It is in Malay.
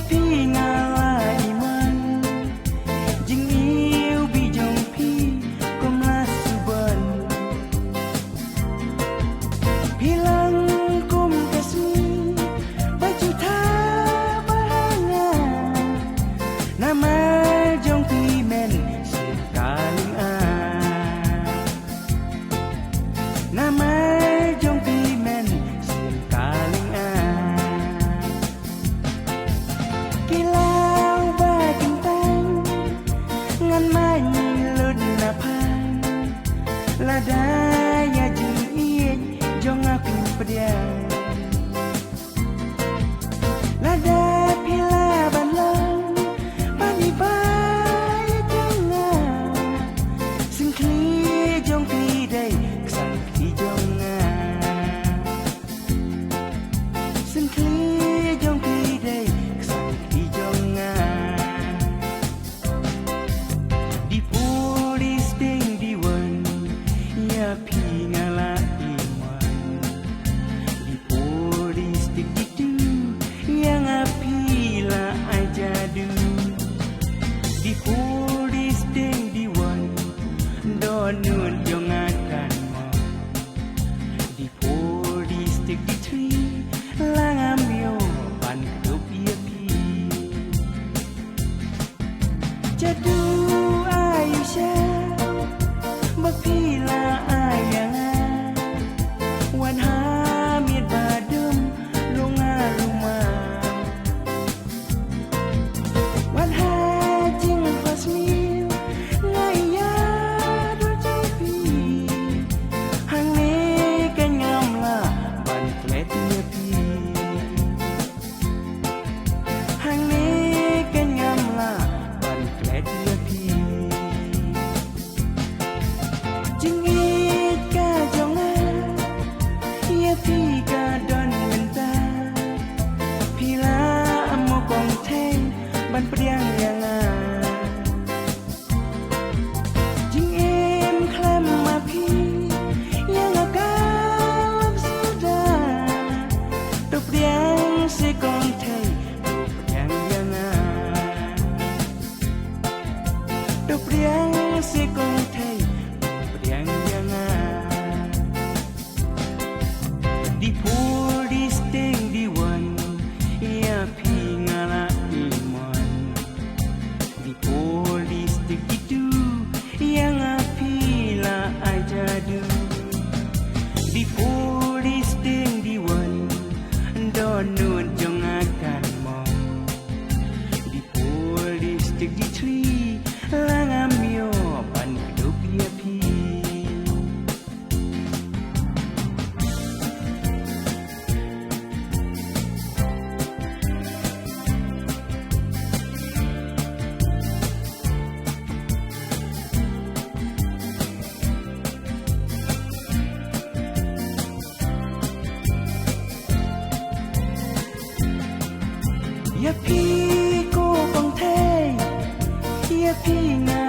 พี่งาลายมันจึงอิวบิจงพี่ก็มาสุบันพี่ลังกุมกะสมีบาจุทาบาหางาnama jong pi men sekaling a nama jong pi men sekaling a kilau ba kentang ngan mai lud na phang lada ya jing ien jong aku pedian lada pila balang bani bai janga sing kli jong kli dai sang kli jong nga sing kli jong kli dai sang kli jong nga di polis ding di wan ya pi ngala iman di polis dik dik du yang api la aja du di polis ding di wan donun jong akan mo di polis dik di tri lang amyo pan kup ia pi jadu ayu sha bakila ayanga wan ha miet badum lunga rumah wan ha jing pas mil ngaya dul japi hang ne kan ngam la ban klet nya pi hang ne kan ngam la ban klet nya pi jing it ka jong a ya pi ka don menta pila amo kong theng ban priang yang a jing em klam ma pi yang a kalam suda to priang se kong theng to priang yang a to priang se kong theng to priang yang a di polis ding di wan ya pi ngala iman di polis dik dik du yang api la aja du di polis ding di wan donun jong akan mo di polis dik di tri lang amyo pan kup ia pi ya pi ko kong thei ya pi nga